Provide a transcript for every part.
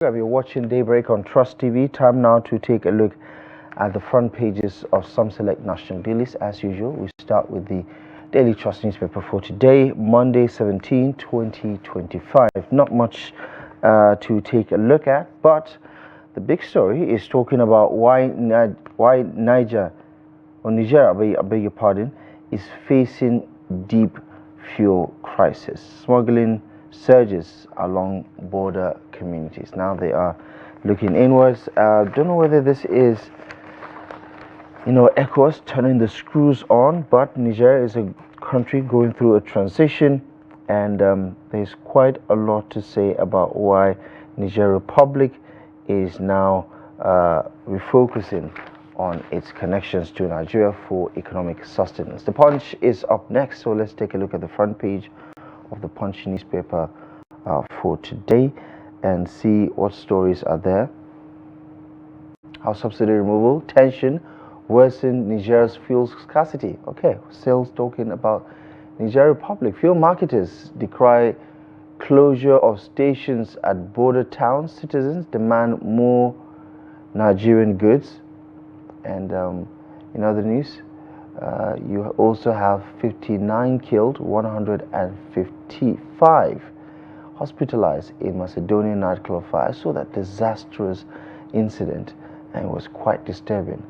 You're watching Daybreak on Trust TV. Time now to take a look at the front pages of some select national dailies. As usual, we start with the Daily Trust newspaper for today, Monday 17, 2025. Not much to take a look at, but the big story is talking about why Niger, I beg your pardon, is facing deep fuel crisis. Smuggling surges along border communities. Now they are looking inwards. Don't know whether this is, ECOWAS turning the screws on, but Niger is a country going through a transition, and there's quite a lot to say about why Niger Republic is now refocusing on its connections to Nigeria for economic sustenance. The Punch is up next, so let's take a look at the front page of the Punch newspaper for today and see what stories are there. How subsidy removal, tension, worsened Niger's fuel scarcity. Okay, still talking about Niger Republic. Fuel marketers decry closure of stations at border towns. Citizens demand more Nigerian goods. And in other news, you also have 59 killed, 155 hospitalized in Macedonian nightclub fire. I saw that disastrous incident and it was quite disturbing.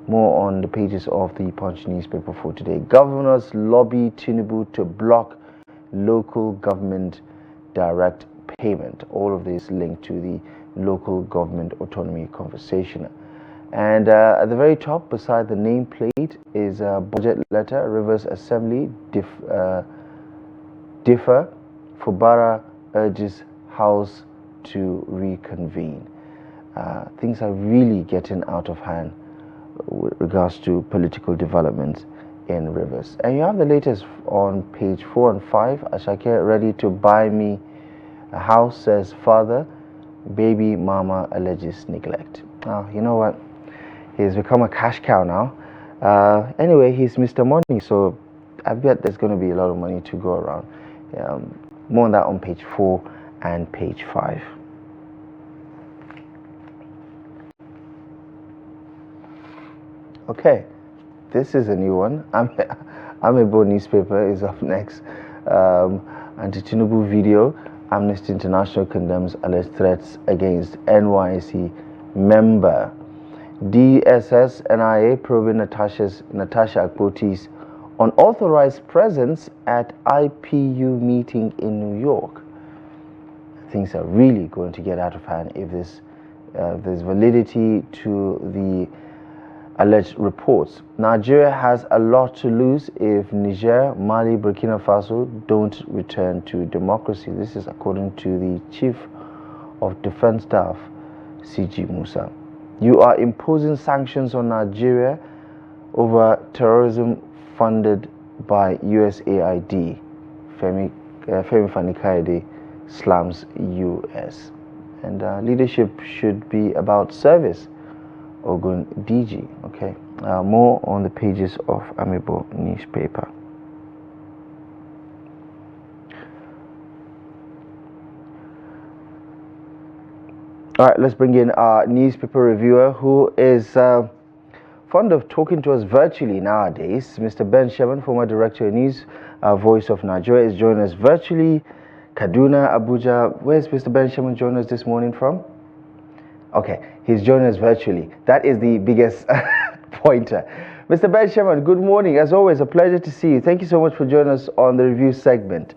More on the pages of the Punch newspaper for today. Governors lobby Tinubu to block local government direct payment. All of this linked to the local government autonomy conversation. And at the very top, beside the nameplate, is a budget letter. Rivers Assembly differ. Fubara urges House to reconvene. Things are really getting out of hand with regards to political developments in Rivers. And you have the latest on page 4 and 5. Ashake ready to buy me a house, says father. Baby mama alleges neglect. Now, you know what? He's become a cash cow now. Anyway, he's Mr. Money, so I bet there's going to be a lot of money to go around. More on that on page 4 and page 5. Okay, this is a new one. Amibo newspaper is up next. Anti-Tinubu video. Amnesty International condemns alleged threats against NYC member. DSS NIA probing Natasha Akpoti's unauthorized presence at IPU meeting in New York. Things are really going to get out of hand if there's validity to the alleged reports. Nigeria has a lot to lose if Niger, Mali, Burkina Faso don't return to democracy. This is according to the Chief of Defense Staff, CG Musa. You are imposing sanctions on Nigeria over terrorism funded by USAID. Femi Fani-Kayode slams US. And leadership should be about service. Ogun DG. Okay. More on the pages of Amibo newspaper. All right, let's bring in our newspaper reviewer who is fond of talking to us virtually nowadays. Mr. Ben Sherman, former director of news, Voice of Nigeria, is joining us virtually. Kaduna, Abuja. Where's Mr. Ben Sherman joining us this morning from? Okay, he's joining us virtually. That is the biggest pointer. Mr. Ben Sherman, good morning. As always, a pleasure to see you. Thank you so much for joining us on the review segment.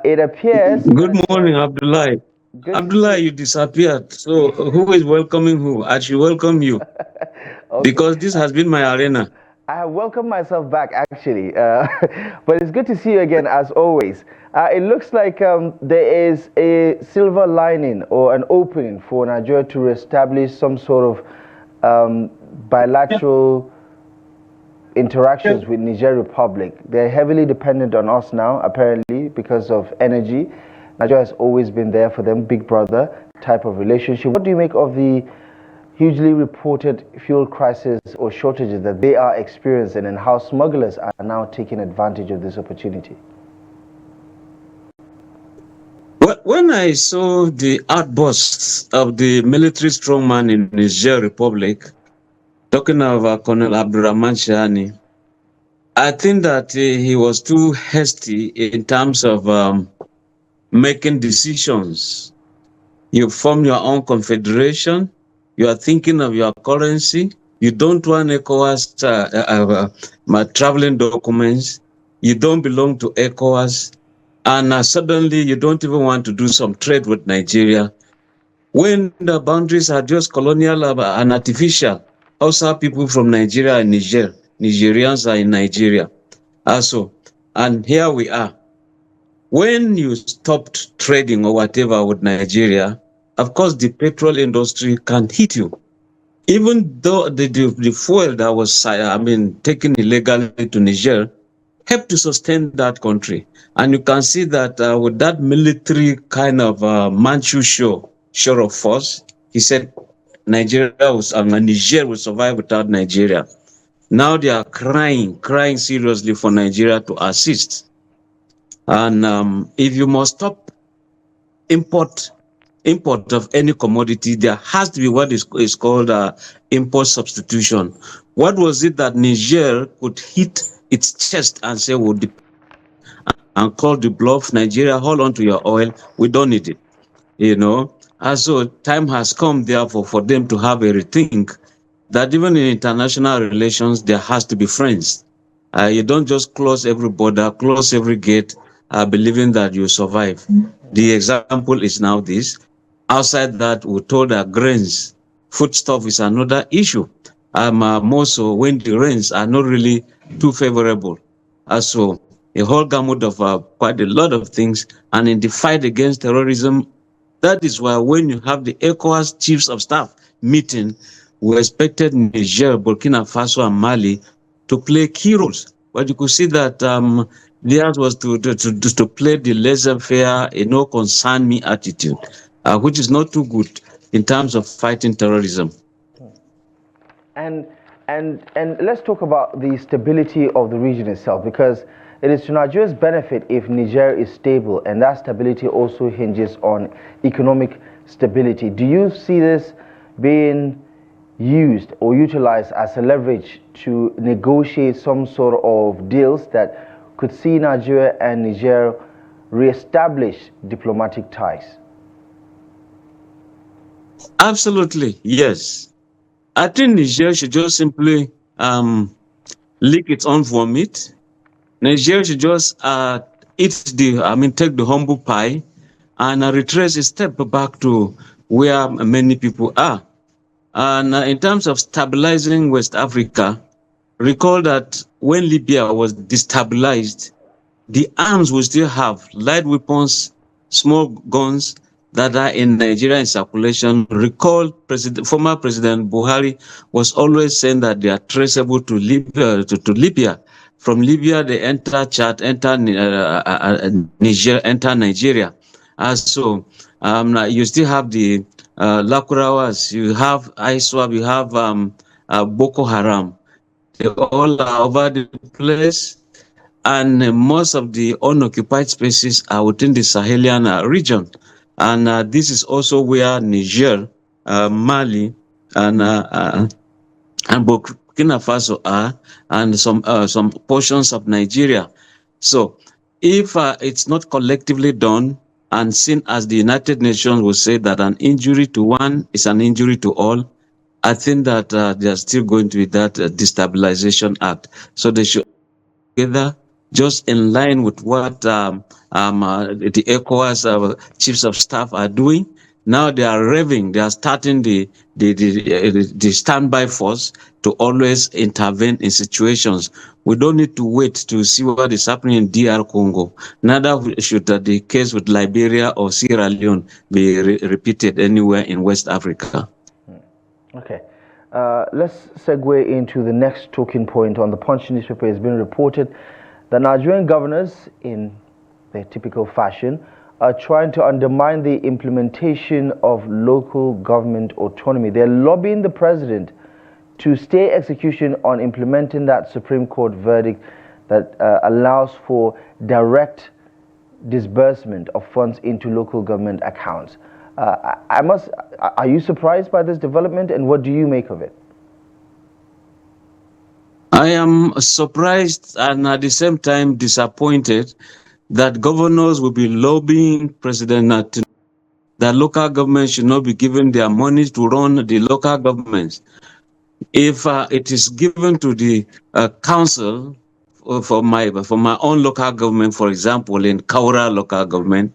It appears... Good morning, Abdullah. Abdullah, you disappeared. So who is welcoming who? I should welcome you. Okay. Because this has been my arena. I have welcomed myself back, actually. But it's good to see you again, as always. It looks like there is a silver lining or an opening for Nigeria to reestablish some sort of bilateral interactions with Niger Republic. They're heavily dependent on us now, apparently, because of energy. Nigeria has always been there for them, big brother type of relationship. What do you make of the hugely reported fuel crisis or shortages that they are experiencing, and how smugglers are now taking advantage of this opportunity? When I saw the outbursts of the military strongman in Niger Republic, talking of Colonel Abdurrahman Shani, I think that he was too hasty in terms of making decisions. You form your own confederation. You are thinking of your currency. You don't want ECOWAS traveling documents. You don't belong to ECOWAS. And suddenly you don't even want to do some trade with Nigeria. When the boundaries are just colonial and artificial, also people from Nigeria and Niger, Nigerians are in Nigeria also. And here we are. When you stopped trading or whatever with Nigeria, of course, the petrol industry can hit you. Even though the fuel that was, taken illegally to Niger helped to sustain that country. And you can see that with that military kind of Manchu show of force, he said Niger will survive without Nigeria. Now they are crying seriously for Nigeria to assist. And if you must stop import of any commodity, there has to be what is called import substitution. What was it that Niger could hit its chest and say, "We'll and call the bluff, Nigeria, hold on to your oil, we don't need it." And so time has come, therefore, for them to have a rethink that even in international relations, there has to be friends. You don't just close every border, close every gate, believing that you survive. The example is now this. Outside that, we're told that grains, foodstuff is another issue. More so when the rains are not really too favorable. So a whole gamut of quite a lot of things. And in the fight against terrorism, that is why when you have the ECOWAS chiefs of staff meeting, we expected Niger, Burkina Faso, and Mali to play key roles. But you could see that theirs was to play the laissez-faire, no concern me attitude, which is not too good in terms of fighting terrorism. And let's talk about the stability of the region itself, because it is to Nigeria's benefit if Niger is stable, and that stability also hinges on economic stability. Do you see this being used or utilized as a leverage to negotiate some sort of deals that could see Nigeria and Niger reestablish diplomatic ties? Absolutely, yes. I think Niger should just simply lick its own vomit. Nigeria should just take the humble pie and retrace a step back to where many people are. And in terms of stabilizing West Africa, recall that when Libya was destabilized, the arms we still have, light weapons, small guns that are in Nigeria in circulation. Recall former President Buhari was always saying that they are traceable to Libya. From Libya, they enter Chad, enter Niger, enter Nigeria. So you still have the Lakurawas, you have ISWAP, you have Boko Haram. They all are over the place. And most of the unoccupied spaces are within the Sahelian region. And this is also where Niger, Mali, and Burkina Faso are, and some portions of Nigeria. So if it's not collectively done and seen as the United Nations will say that an injury to one is an injury to all, I think that there's still going to be that destabilization act. So they should together, just in line with what the ECOWAS chiefs of staff are doing. Now they are revving, they are starting the standby force to always intervene in situations. We don't need to wait to see what is happening in DR Congo. Neither should the case with Liberia or Sierra Leone be repeated anywhere in West Africa. Okay. Let's segue into the next talking point. On the Punch newspaper, it's been reported that Nigerian governors, in their typical fashion, are trying to undermine the implementation of local government autonomy. They're lobbying the president to stay execution on implementing that Supreme Court verdict that allows for direct disbursement of funds into local government accounts. Are you surprised by this development, and what do you make of it? I am surprised and at the same time disappointed that governors will be lobbying President Tinubu that local governments should not be given their money to run the local governments. If it is given to the council for my own local government, for example, in Kaura local government,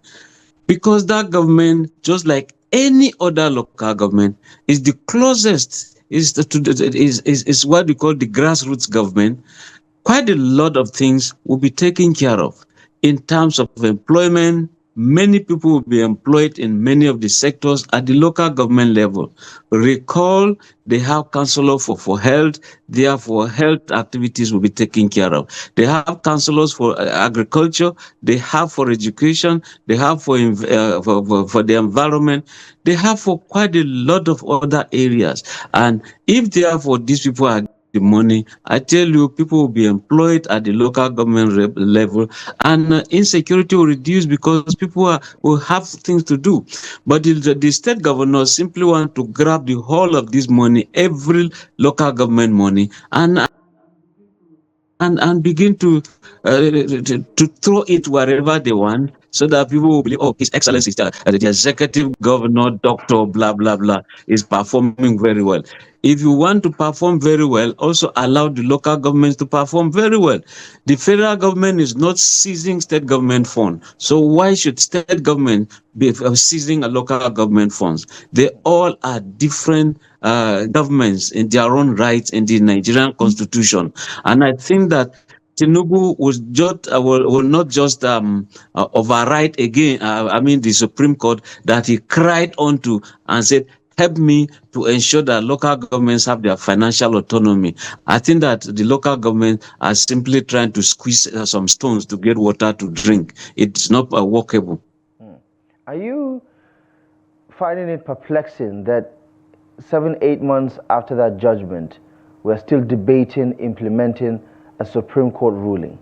because that government, just like any other local government, is the closest, is what we call the grassroots government. Quite a lot of things will be taken care of in terms of employment. Many people will be employed in many of the sectors at the local government level. Recall, they have counselors for health, therefore health activities will be taken care of. They have counselors for agriculture, they have for education, they have for the environment, they have for quite a lot of other areas. And if therefore these people are the money, I tell you, people will be employed at the local government level, and insecurity will reduce because people will have things to do. But the state governors simply want to grab the whole of this money, every local government money, and begin to throw it wherever they want, so that people will believe, oh, His Excellency, the executive governor, doctor, blah, blah, blah, is performing very well. If you want to perform very well, also allow the local governments to perform very well. The federal government is not seizing state government funds. So why should state government be seizing a local government funds? They all are different governments in their own rights in the Nigerian constitution. And I think that Tinubu will not just override again, the Supreme Court that he cried onto and said, help me to ensure that local governments have their financial autonomy. I think that the local government are simply trying to squeeze some stones to get water to drink. It's not workable. Are you finding it perplexing that 7-8 months after that judgment, we're still debating implementing a Supreme Court ruling?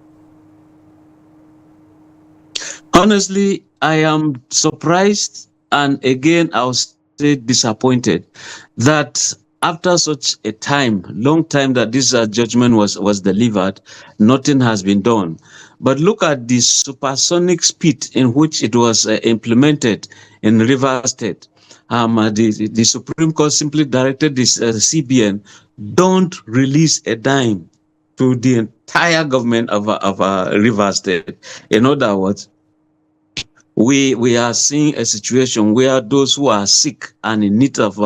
Honestly, I am surprised, and again, I'll say disappointed, that after such a long time that this judgment was delivered, nothing has been done. But look at the supersonic speed in which it was implemented in Rivers State. The Supreme Court simply directed this CBN, don't release a dime to the entire government of Rivers State. In other words, we are seeing a situation where those who are sick and in need of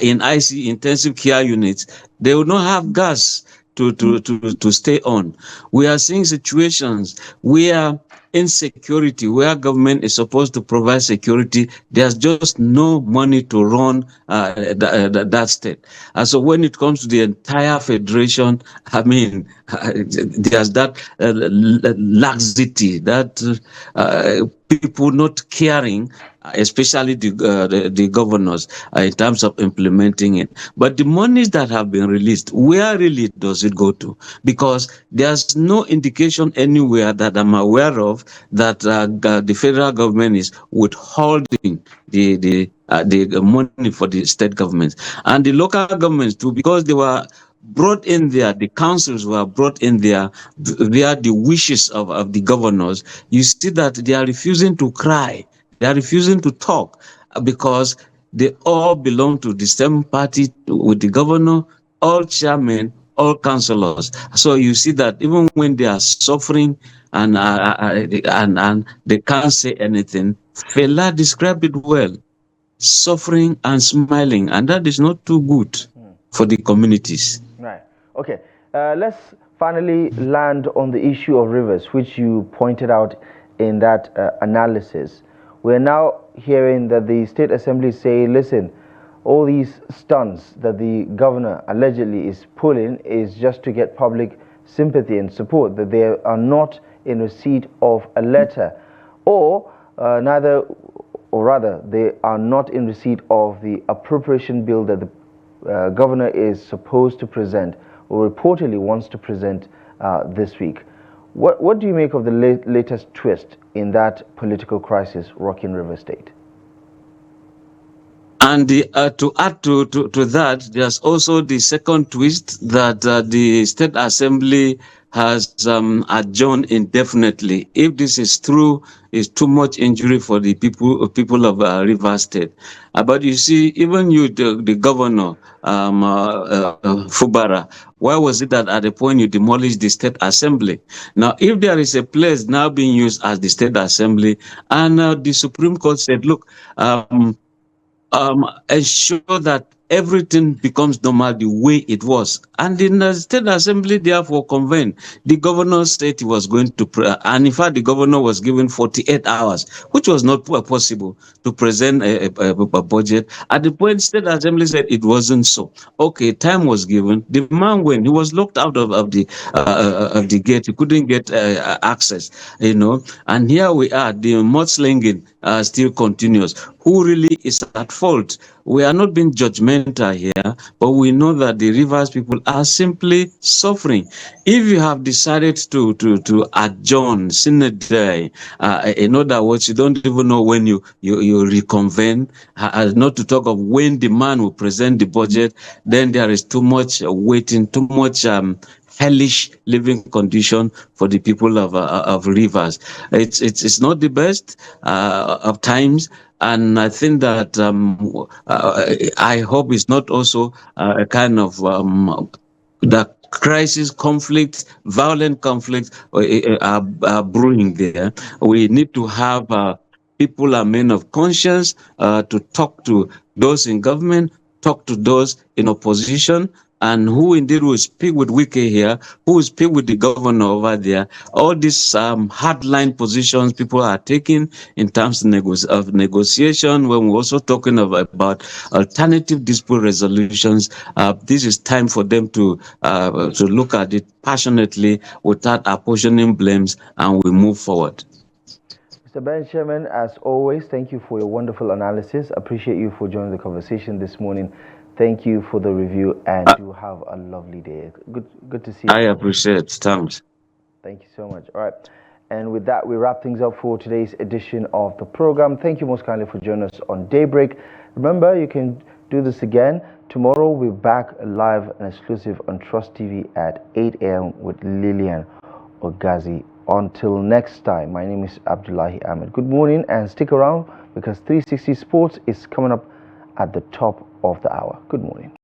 in IC intensive care units, they will not have gas to stay on. We are seeing situations where insecurity, where government is supposed to provide security, there's just no money to run that state. And so when it comes to the entire federation, there's that laxity, that people not caring, especially the governors, in terms of implementing it. But the monies that have been released, where really does it go to? Because there's no indication anywhere that I'm aware of that the federal government is withholding the money for the state governments. And the local governments too, because they were brought in there, the councils were brought in there via the wishes of the governors. You see that they are refusing to cry, they are refusing to talk, because they all belong to the same party with the governor, all chairmen, all councillors. So you see that even when they are suffering and they can't say anything, Fela described it well, suffering and smiling, and that is not too good for the communities. Right. Okay. Let's finally land on the issue of rivers, which you pointed out in that analysis. We're now hearing that the State Assembly say, listen, all these stunts that the governor allegedly is pulling is just to get public sympathy and support, that they are not in receipt of a letter, or rather, they are not in receipt of the appropriation bill that the governor is supposed to present, or reportedly wants to present this week. What do you make of the latest twist in that political crisis rocking River State? And to add to that, there's also the second twist that the State Assembly has adjourned indefinitely. If this is true, it's too much injury for the people of Rivers State. But you see, even you, the governor, Fubara, why was it that at the point you demolished the State Assembly? Now, if there is a place now being used as the State Assembly, and the Supreme Court said, look, ensure that everything becomes normal the way it was. And the State Assembly therefore convened. The governor said he was going to, and in fact, the governor was given 48 hours, which was not possible to present a budget. At the point, State Assembly said it wasn't so. Okay, time was given. The man went. He was locked out of the gate. He couldn't get access, And here we are. The mudslinging still continues. Who really is at fault? We are not being judgmental here, but we know that the Rivers people are simply suffering. If you have decided to adjourn, sine die, in other words, you don't even know when you reconvene, not to talk of when the man will present the budget, then there is too much waiting, too much hellish living condition for the people of Rivers. It's not the best of times. And I think that I hope it's not also a kind of the crisis, conflict, violent conflict are brewing there. We need to have people are men of conscience to talk to those in government, talk to those in opposition, and who indeed will speak with Wike here, who will speak with the governor over there. All these hardline positions people are taking in terms of negotiation, when we're also talking about alternative dispute resolutions, this is time for them to look at it passionately without apportioning blames, and we move forward. Mr. Ben Chairman, as always, thank you for your wonderful analysis. Appreciate you for joining the conversation this morning. Thank you for the review, and you have a lovely day. Good to see you. I appreciate it. Thanks. Thank you so much. All right. And with that, we wrap things up for today's edition of the program. Thank you most kindly for joining us on Daybreak. Remember, you can do this again. Tomorrow, we're back live and exclusive on Trust TV at 8 a.m. with Lillian Ogazi. Until next time, my name is Abdullahi Ahmed. Good morning, and stick around because 360 Sports is coming up at the top of the hour. Good morning.